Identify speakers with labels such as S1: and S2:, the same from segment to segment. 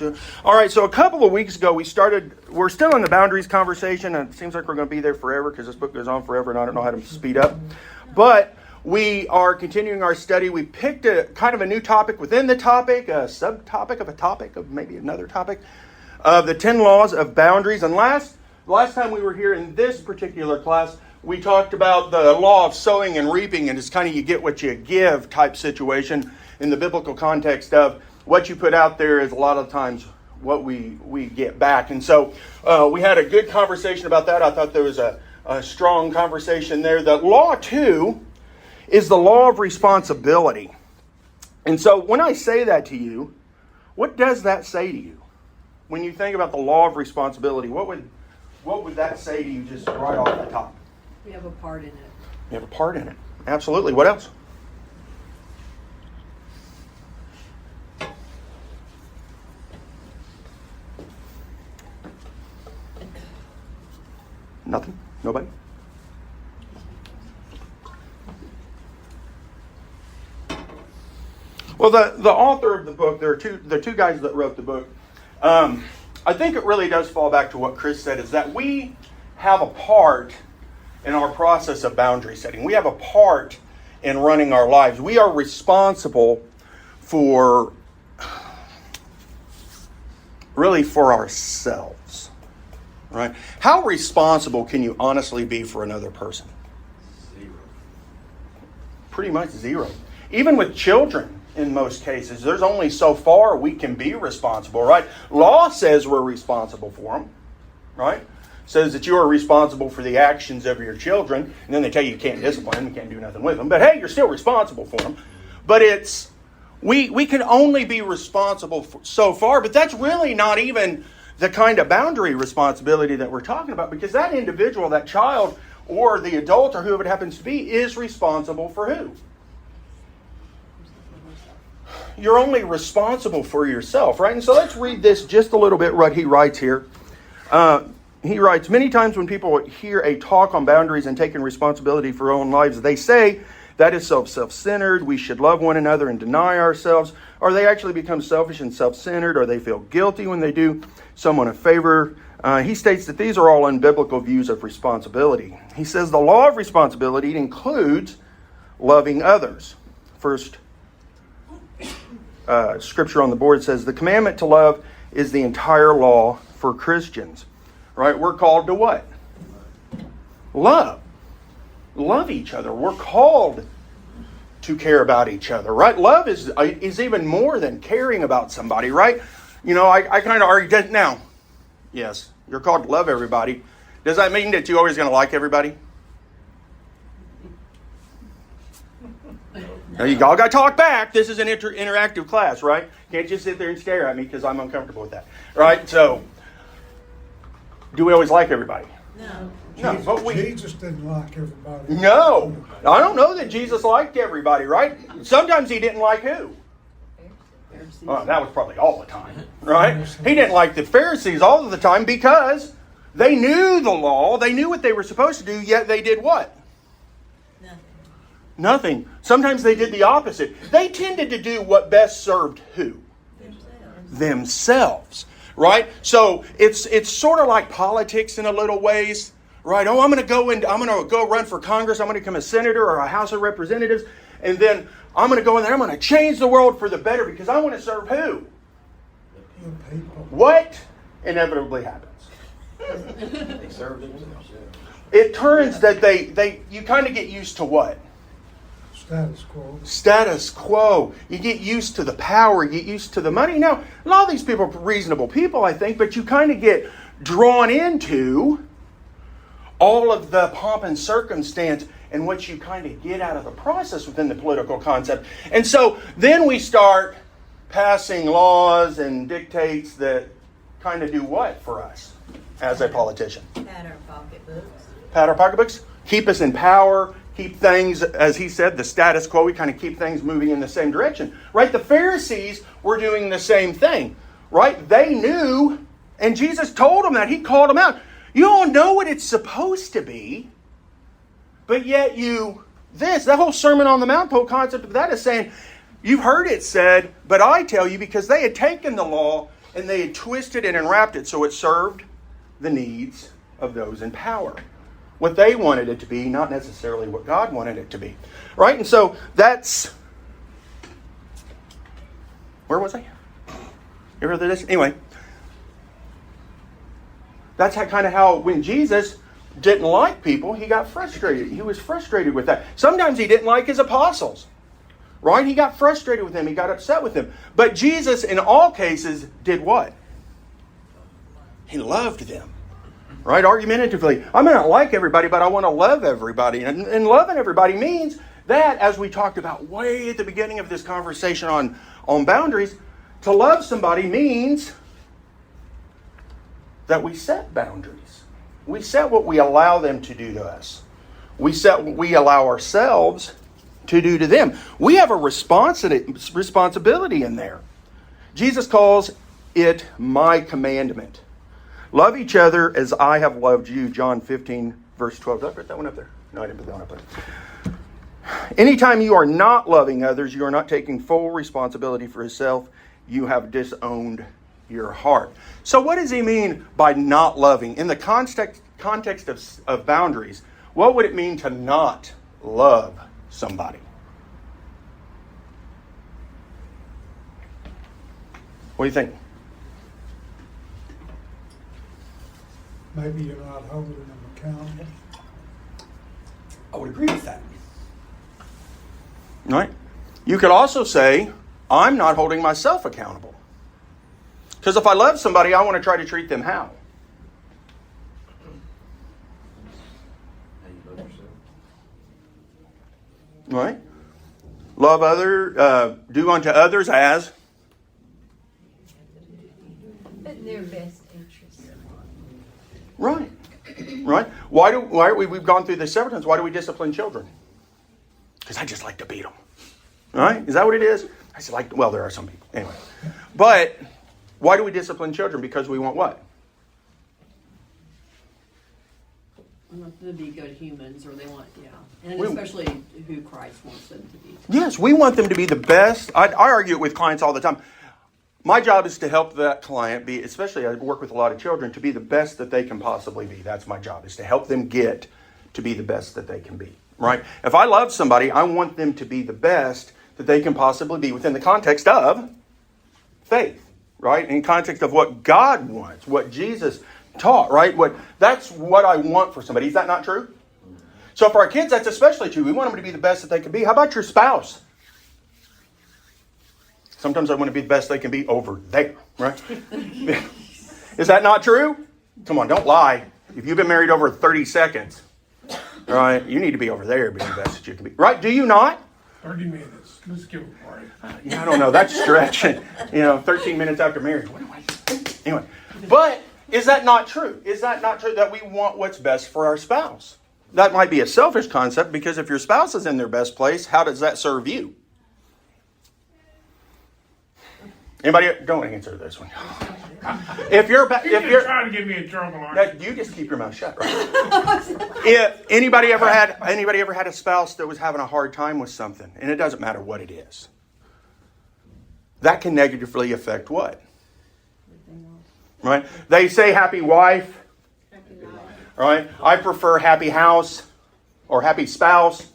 S1: All right, so a couple of weeks ago we're still in the boundaries conversation, and it seems like we're going to be there forever because this book goes on forever and I don't know how to speed up. But we are continuing our study. We picked a kind of a new topic within the topic, a subtopic of a topic of maybe another topic, of the 10 laws of boundaries. And last time we were here in this particular class, we talked about the law of sowing and reaping, and it's kind of you get what you give type situation in the biblical context of what you put out there is a lot of times what we get back. And so we had a good conversation about that. I thought there was a strong conversation there. The law 2 is the law of responsibility. And so when I say that to you, what does that say to you? When you think about the law of responsibility, what would that say to you just right off the top?
S2: We have a part in it.
S1: You have a part in it. Absolutely. What else? Nothing? Nobody? Well, the author of the book, there are two guys that wrote the book. I think it really does fall back to what Chris said, is that we have a part in our process of boundary setting. We have a part in running our lives. We are responsible for ourselves. Right? How responsible can you honestly be for another person?
S3: Zero.
S1: Pretty much zero. Even with children, in most cases, there's only so far we can be responsible, right? Law says we're responsible for them, right? Says that you are responsible for the actions of your children, and then they tell you can't discipline them, you can't do nothing with them. But hey, you're still responsible for them. But we can only be responsible for so far, but that's really not even the kind of boundary responsibility that we're talking about, because that individual, that child, or the adult, or whoever it happens to be, is responsible for who? You're only responsible for yourself, right? And so let's read this just a little bit, what he writes here. He writes, many times when people hear a talk on boundaries and taking responsibility for our own lives, they say that is self-centered, we should love one another and deny ourselves, or they actually become selfish and self-centered, or they feel guilty when they do someone a favor. He states that these are all unbiblical views of responsibility. He says the law of responsibility includes loving others. First scripture on the board says the commandment to love is the entire law for Christians. Right? We're called to what? Love. Love each other. We're called to care about each other, right? Love is even more than caring about somebody, right? You know, I kind of argue that now. Yes, you're called to love everybody. Does that mean that you're always going to like everybody? Now you all got to talk back. This is an interactive class, right? You can't just sit there and stare at me because I'm uncomfortable with that, right? So, do we always like everybody?
S2: No.
S1: No,
S4: Jesus didn't like everybody.
S1: No. I don't know that Jesus liked everybody, right? Sometimes he didn't like who? That was probably all the time, right? He didn't like the Pharisees all of the time because they knew the law, they knew what they were supposed to do, yet they did what? Nothing. Sometimes they did the opposite. They tended to do what best served who? Themselves. Right? So it's sort of like politics in a little ways. Right? Oh, I'm going to go run for Congress. I'm going to become a senator or a House of Representatives. And then I'm going to go in there. I'm going to change the world for the better because I want to serve who?
S4: The people.
S1: What inevitably happens?
S3: They serve themselves.
S1: It turns that you kind of get used to what?
S4: Status quo.
S1: Status quo. You get used to the power. You get used to the money. Now, a lot of these people are reasonable people, I think, but you kind of get drawn into all of the pomp and circumstance and what you kind of get out of the process within the political concept. And so then we start passing laws and dictates that kind of do what for us as a politician?
S2: Pat our pocketbooks.
S1: Pat our pocketbooks? Keep us in power. Keep things, as he said, the status quo. We kind of keep things moving in the same direction. Right? The Pharisees were doing the same thing. Right? They knew, and Jesus told them that. He called them out. You all know what it's supposed to be, but yet the whole Sermon on the Mount, the whole concept of that is saying, you've heard it said, but I tell you, because they had taken the law and they had twisted it and wrapped it so it served the needs of those in power. What they wanted it to be, not necessarily what God wanted it to be. Right? And so that's... Where was I? You ever heard this? Anyway. That's kind of how when Jesus didn't like people, he got frustrated. He was frustrated with that. Sometimes he didn't like his apostles. Right? He got frustrated with them. He got upset with them. But Jesus, in all cases, did what? He loved them. Right? Argumentatively. I may not like everybody, but I want to love everybody. And loving everybody means that, as we talked about way at the beginning of this conversation on boundaries, to love somebody means that we set boundaries. We set what we allow them to do to us. We set what we allow ourselves to do to them. We have a responsibility in there. Jesus calls it my commandment. Love each other as I have loved you. John 15, verse 12. Did I put that one up there? No, I didn't put that one up there. Anytime you are not loving others, you are not taking full responsibility for yourself. You have disowned your heart. So what does he mean by not loving? In the context of boundaries, what would it mean to not love somebody? What do you think?
S4: Maybe you're not holding them accountable.
S1: I would agree with that. Right? You could also say, I'm not holding myself accountable. Because if I love somebody, I want to try to treat them how?
S3: How you love yourself.
S1: Right? Love do unto others as?
S2: But in their best interest.
S1: Right. Right? We've gone through this several times. Why do we discipline children? Because I just like to beat them. Right? Is that what it is? I just like, well, there are some people. Anyway. But why do we discipline children? Because we want what?
S2: I want them to be good humans, or they want, and
S1: We-
S2: especially who Christ wants them to be.
S1: Yes, we want them to be the best. I argue it with clients all the time. My job is to help that client be, especially I work with a lot of children, to be the best that they can possibly be. That's my job, is to help them get to be the best that they can be. Right? If I love somebody, I want them to be the best that they can possibly be within the context of faith. Right? In context of what God wants, what Jesus taught. Right? That's what I want for somebody. Is that not true? So for our kids, that's especially true. We want them to be the best that they can be. How about your spouse? Sometimes I want to be the best they can be over there, right? Is that not true? Come on, don't lie. If you've been married over 30 seconds, all right, you need to be over there being the best that you can be. Right? Do you not?
S4: 30 minutes. Let's give a party.
S1: Yeah, I don't know. That's stretching. 13 minutes after marriage. What do I think? Anyway, but is that not true? Is that not true that we want what's best for our spouse? That might be a selfish concept, because if your spouse is in their best place, how does that serve you? Anybody? Don't answer this one. If you're
S4: trying to get me in trouble, aren't
S1: you just keep your mouth shut, right? If anybody ever had a spouse that was having a hard time with something, and it doesn't matter what it is, that can negatively affect what? Right? They say happy wife. Right? I prefer happy house or happy spouse.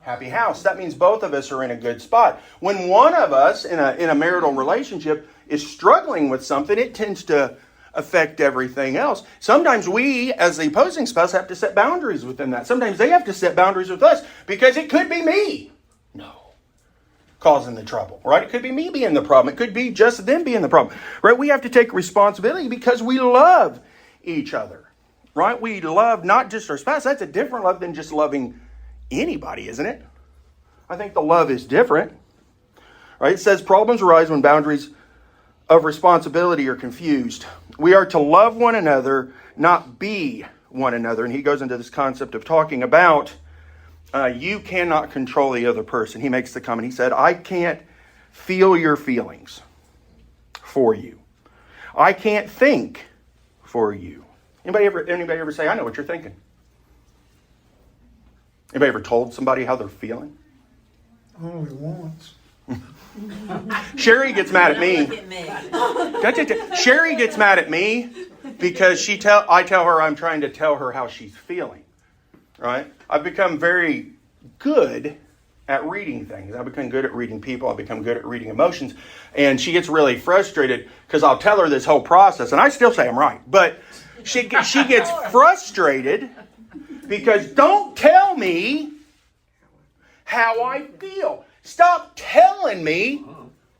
S1: Happy house. That means both of us are in a good spot. When one of us in a marital relationship is struggling with something, it tends to affect everything else. Sometimes we, as the opposing spouse, have to set boundaries within that. Sometimes they have to set boundaries with us, because it could be me. No. Causing the trouble, right? It could be me being the problem. It could be just them being the problem, right? We have to take responsibility because we love each other, right? We love not just our spouse. That's a different love than just loving anybody, isn't it? I think the love is different, right? It says problems arise when boundaries of responsibility are confused. We are to love one another, not be one another. And he goes into this concept of talking about you cannot control the other person. He makes the comment. He said, I can't feel your feelings for you. I can't think for you. Anybody ever say, I know what you're thinking? Anybody ever told somebody how they're feeling?
S4: Only once.
S1: Sherry gets mad at me.
S5: Look at me.
S1: Sherry gets mad at me because I tell her I'm trying to tell her how she's feeling. Right? I've become very good at reading things. I've become good at reading people. I've become good at reading emotions. And she gets really frustrated because I'll tell her this whole process, and I still say I'm right. But she gets frustrated because don't tell me how I feel. Stop telling me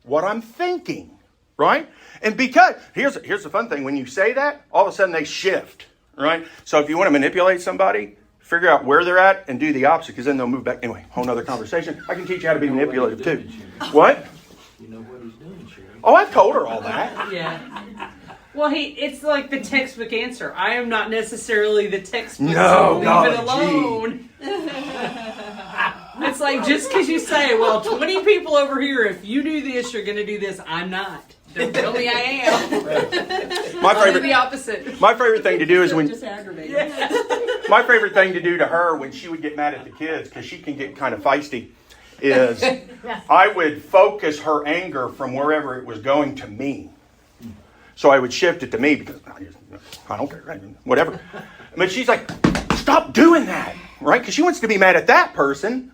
S1: what I'm thinking, right? And because, here's the fun thing. When you say that, all of a sudden they shift, right? So if you want to manipulate somebody, figure out where they're at and do the opposite, because then they'll move back. Anyway, whole nother conversation. I can teach you how to be manipulative too. What?
S3: You know what he's doing, Sherry.
S1: Oh, I've told her all that.
S2: Yeah. Well, it's like the textbook answer. I am not necessarily the textbook.
S1: No,
S2: so leave it
S1: golly
S2: alone. It's like, just because you say, well, 20 people over here, if you do this, you're going to do this. I'm not. Don't tell me I am. I'll do the opposite.
S1: My favorite thing to do is when
S2: Just aggravate.
S1: my favorite thing to do to her when she would get mad at the kids, because she can get kind of feisty, is I would focus her anger from wherever it was going to me. So I would shift it to me because I don't care, right? Whatever. But she's like, stop doing that, right? Because she wants to be mad at that person.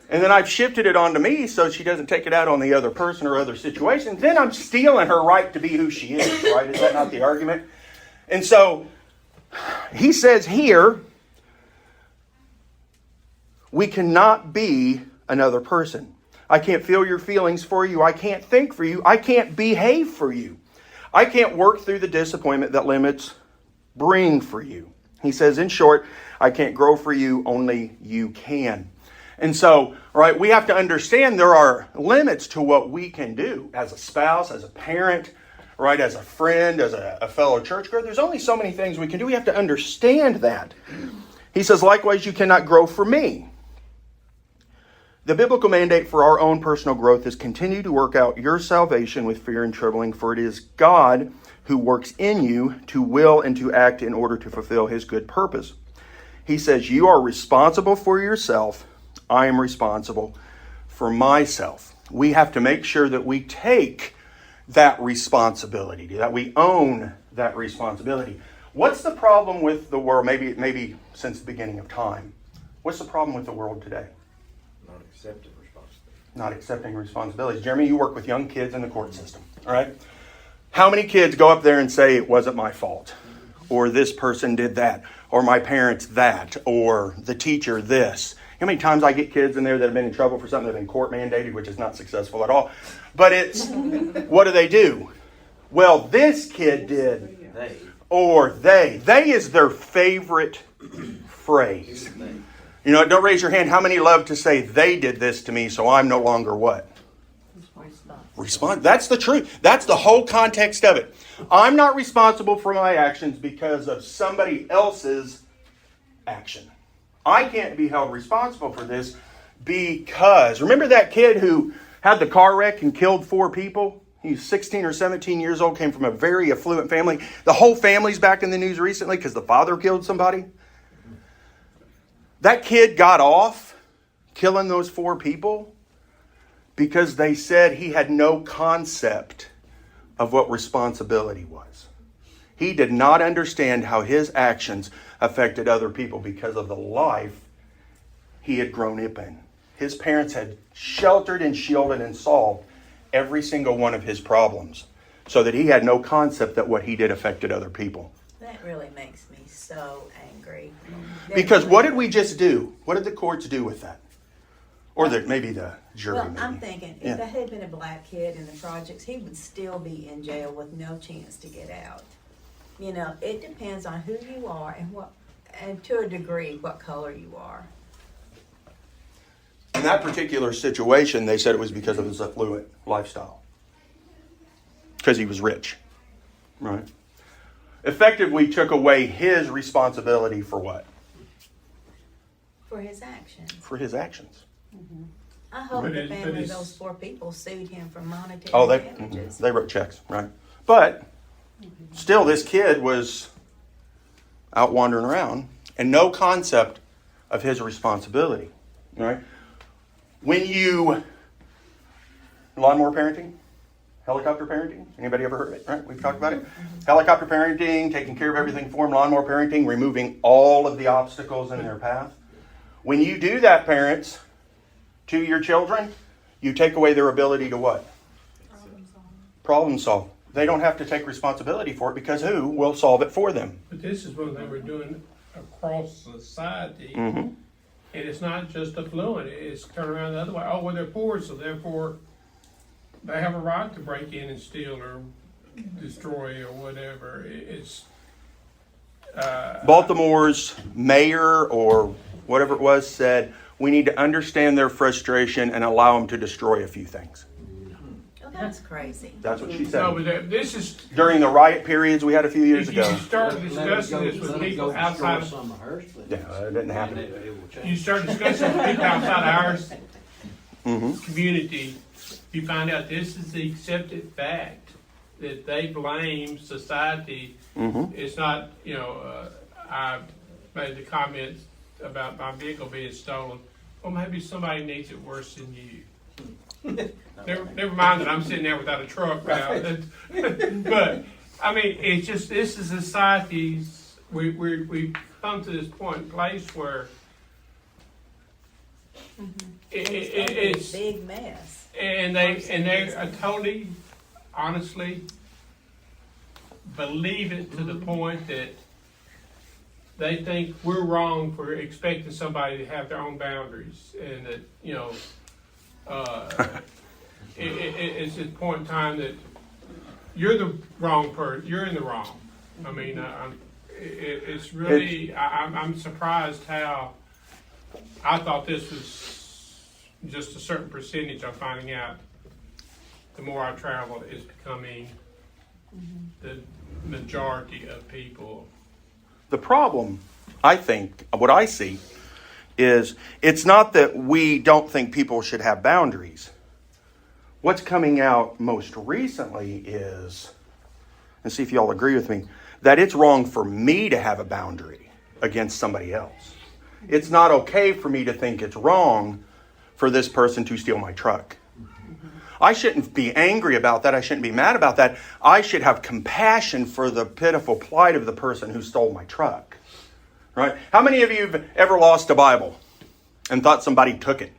S1: And then I've shifted it onto me so she doesn't take it out on the other person or other situations. Then I'm stealing her right to be who she is, right? Is that not the argument? And so he says here, we cannot be another person. I can't feel your feelings for you. I can't think for you. I can't behave for you. I can't work through the disappointment that limits bring for you. He says, in short, I can't grow for you, only you can. And so, right, we have to understand there are limits to what we can do as a spouse, as a parent, right, as a friend, as a fellow churchgoer. There's only so many things we can do. We have to understand that. He says, likewise, you cannot grow for me. The biblical mandate for our own personal growth is continue to work out your salvation with fear and trembling, for it is God who works in you to will and to act in order to fulfill his good purpose. He says, you are responsible for yourself. I am responsible for myself. We have to make sure that we take that responsibility, that we own that responsibility. What's the problem with the world, maybe since the beginning of time? What's the problem with the world today?
S3: Not accepting responsibility.
S1: Not accepting responsibilities. Jeremy, you work with young kids in the court system, all right? How many kids go up there and say, it wasn't my fault, or this person did that, or my parents that, or the teacher this? How many times I get kids in there that have been in trouble for something that's been court mandated, which is not successful at all. But it's, what do? Well, this kid did.
S3: They.
S1: Or they. They is their favorite phrase. You know, don't raise your hand. How many love to say, they did this to me, so I'm no longer what? Respond. That's the truth. That's the whole context of it. I'm not responsible for my actions because of somebody else's action. I can't be held responsible for this because, remember that kid who had the car wreck and killed 4 people? He was 16 or 17 years old, came from a very affluent family. The whole family's back in the news recently because the father killed somebody. That kid got off killing those 4 people because they said he had no concept of what responsibility was. He did not understand how his actions affected other people because of the life he had grown up in. His parents had sheltered and shielded and solved every single one of his problems so that he had no concept that what he did affected other people.
S5: That really makes me so angry.
S1: Because what did we just do? What did the courts do with that? Or maybe the jury.
S5: Well,
S1: maybe.
S5: I'm thinking,
S1: Yeah.
S5: if that had been a black kid in the projects, he would still be in jail with no chance to get out. You know, it depends on who you are and to a degree, what color you are.
S1: In that particular situation, they said it was because of his affluent lifestyle. Because he was rich. Right? Effectively took away his responsibility for what?
S5: For his actions.
S1: For his actions.
S5: I hope
S4: But
S5: the
S4: it- but
S5: family of
S4: it's-
S5: those 4 people sued him for monetary
S1: Oh,
S5: damages.
S1: they wrote checks, right? But still, this kid was out wandering around and no concept of his responsibility, right? When you lawnmower parenting, helicopter parenting. Anybody ever heard of it? Right? We've talked about it. Helicopter parenting, taking care of everything for them. Lawnmower parenting, removing all of the obstacles in their path. When you do that, parents, to your children, you take away their ability to what? Problem solve. They don't have to take responsibility for it because who will solve it for them?
S6: But this is what they were doing across society.
S1: Mm-hmm.
S6: And it's not just affluent, it's turned around the other way. Oh, well, they're poor, so therefore they have a right to break in and steal or destroy or whatever. It's
S1: Baltimore's mayor or whatever it was said, we need to understand their frustration and allow them to destroy a few things.
S5: Oh, that's crazy.
S1: That's what she
S6: no,
S1: said.
S6: but this is
S1: During the riot periods we had a few years
S6: if you
S1: ago.
S6: start discussing this with people outside of
S3: Some of hers, but
S1: Yeah, it didn't happen.
S3: it will change.
S6: you start discussing with people outside our
S1: Mm-hmm.
S6: community, you find out this is the accepted fact that they blame society.
S1: Mm-hmm.
S6: It's not, I made the comments about my vehicle being stolen. Well, maybe somebody needs it worse than you. Never mind that I'm sitting there without a truck now. But, I mean, it's just, this is society's, we've come to this point in place where
S5: It's
S6: it's,
S5: a big mess.
S6: and they totally, honestly, believe it to the point that they think we're wrong for expecting somebody to have their own boundaries, and that it's at a point in time that you're the wrong person. You're in the wrong. I mean, it's really. I'm surprised how. I thought this was just a certain percentage. I'm finding out the more I travel, is becoming the majority of people.
S1: The problem, I think, what I see, is it's not that we don't think people should have boundaries. What's coming out most recently is, and see if y'all agree with me, that it's wrong for me to have a boundary against somebody else. It's not okay for me to think it's wrong for this person to steal my truck. I shouldn't be angry about that. I shouldn't be mad about that. I should have compassion for the pitiful plight of the person who stole my truck. Right? How many of you have ever lost a Bible and thought somebody took it?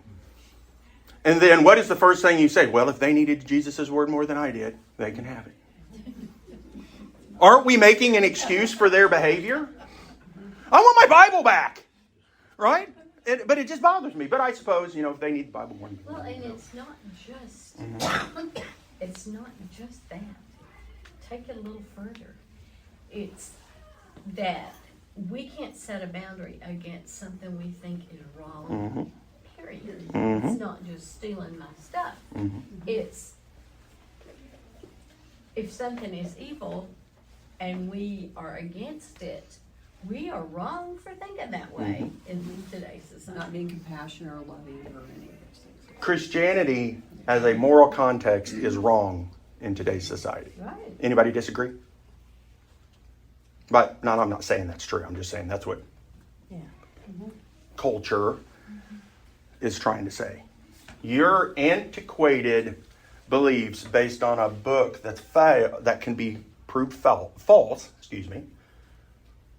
S1: And then what is the first thing you say? Well, if they needed Jesus' word more than I did, they can have it. Aren't we making an excuse for their behavior? I want my Bible back. Right? But it just bothers me. But I suppose, if they need the Bible more than
S7: Well, and it's not just, it's not just that. Take it a little further. It's that we can't set a boundary against something we think is wrong, period. It's not just stealing my stuff. It's, if something is evil and we are against it, we are wrong for thinking that way in today's society.
S2: Not being compassionate or loving or any of those things.
S1: Christianity as a moral context is wrong in today's society.
S7: Right.
S1: Anybody disagree? But no, I'm not saying that's true. I'm just saying that's what culture is trying to say. Your antiquated beliefs based on a book that can be proved false,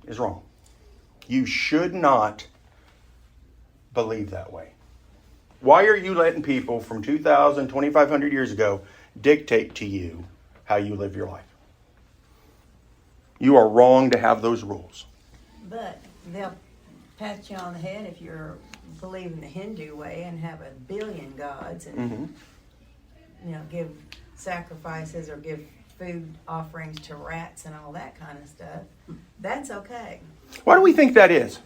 S1: is wrong. You should not believe that way. Why are you letting people from 2,000, 2,500 years ago dictate to you how you live your life? You are wrong to have those rules.
S5: But they'll pat you on the head if you're believing the Hindu way and have 1 billion gods and give sacrifices or give food offerings to rats and all that kind of stuff. That's okay.
S1: Why do we think that is?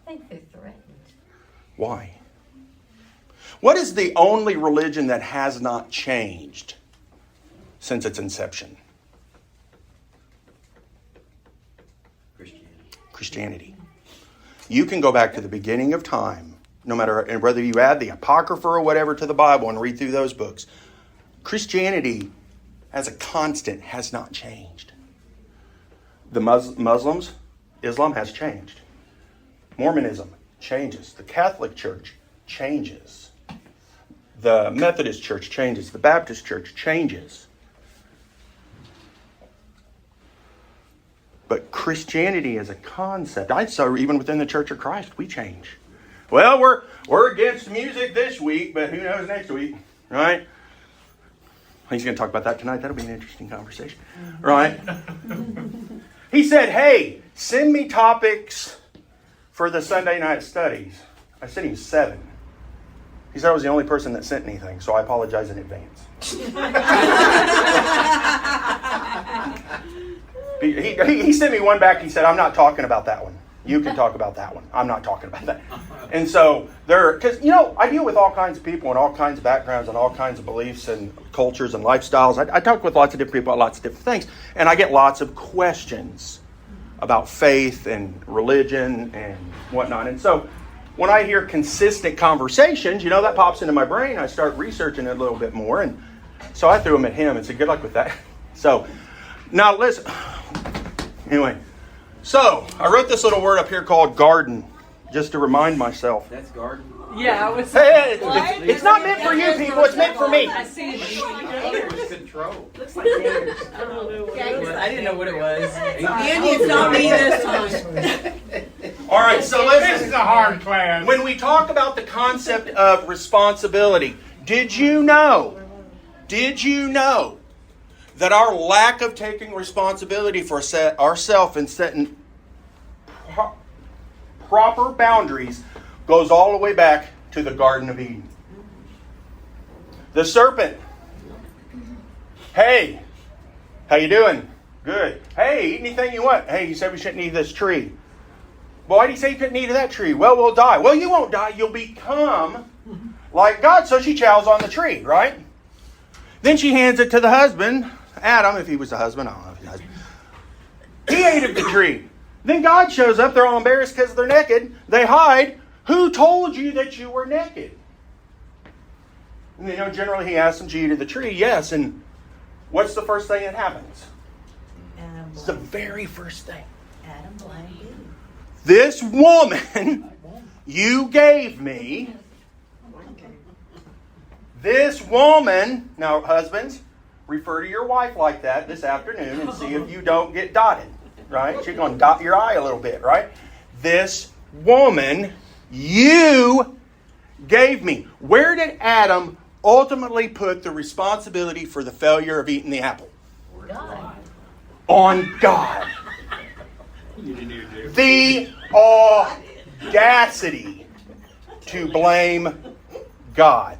S7: I think they're threatened.
S1: Why? What is the only religion that has not changed since its inception? Christianity. You can go back to the beginning of time, no matter whether you add the Apocrypha or whatever to the Bible and read through those books. Christianity, as a constant, has not changed. The Muslims, Islam has changed. Mormonism changes. The Catholic Church changes. The Methodist Church changes. The Baptist Church changes. But Christianity as a concept, I'd say even within the Church of Christ, we change. Well, we're against music this week, but who knows next week, right? He's going to talk about that tonight. That'll be an interesting conversation, right? He said, hey, send me topics for the Sunday night studies. I sent him 7. He said I was the only person that sent anything, so I apologize in advance. He sent me one back. He said, I'm not talking about that one. You can talk about that one. I'm not talking about that. And so because, I deal with all kinds of people and all kinds of backgrounds and all kinds of beliefs and cultures and lifestyles. I talk with lots of different people about lots of different things. And I get lots of questions about faith and religion and whatnot. And so when I hear consistent conversations, that pops into my brain. I start researching it a little bit more. And so I threw them at him and said, good luck with that. So now listen. Anyway. So, I wrote this little word up here called garden, just to remind myself.
S3: That's garden.
S2: Yeah, I was.
S1: Hey, it's not meant for you people, it's meant for me.
S2: I see it.
S3: Others control.
S5: Looks like theirs.
S2: I didn't know what it was.
S5: And it's not me this time.
S1: All right, so
S6: This is
S1: listen.
S6: a hard class.
S1: When we talk about the concept of responsibility, did you know that our lack of taking responsibility for ourselves and setting proper boundaries goes all the way back to the Garden of Eden? The serpent. Hey, how you doing? Good. Hey, eat anything you want. Hey, you said we shouldn't eat this tree. Well, why did you say you couldn't eat that tree? Well, we'll die. Well, you won't die. You'll become like God. So she chows on the tree, right? Then she hands it to the husband, Adam, if he was the husband. I don't know if he was. He ate of the tree. Then God shows up. They're all embarrassed because they're naked. They hide. Who told you that you were naked? And generally he asks them to eat of the tree. Yes, and what's the first thing that happens? It's the very first thing.
S5: Adam blamed Eve.
S1: This woman you gave me. This woman, now husbands, refer to your wife like that this afternoon and see if you don't get dotted, right? She's going to dot your eye a little bit, right? This woman you gave me. Where did Adam ultimately put the responsibility for the failure of eating the apple?
S7: God.
S1: On God. The audacity to blame God.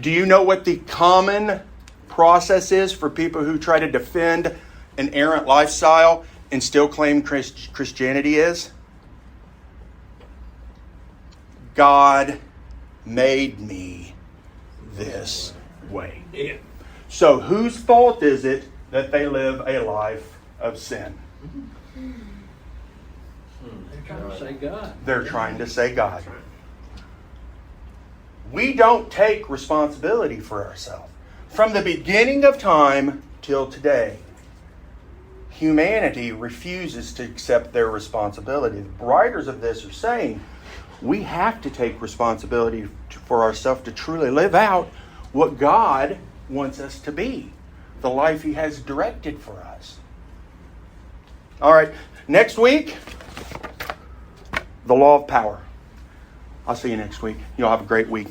S1: Do you know what the common process is for people who try to defend an errant lifestyle and still claim Christianity is? God made me this way.
S3: Yeah.
S1: So whose fault is it that they live a life of sin?
S3: They're trying to say God.
S1: They're trying to say God. We don't take responsibility for ourselves. From the beginning of time till today, humanity refuses to accept their responsibility. The writers of this are saying we have to take responsibility for ourselves to truly live out what God wants us to be, the life He has directed for us. All right, next week, the law of power. I'll see you next week. You'll have a great week.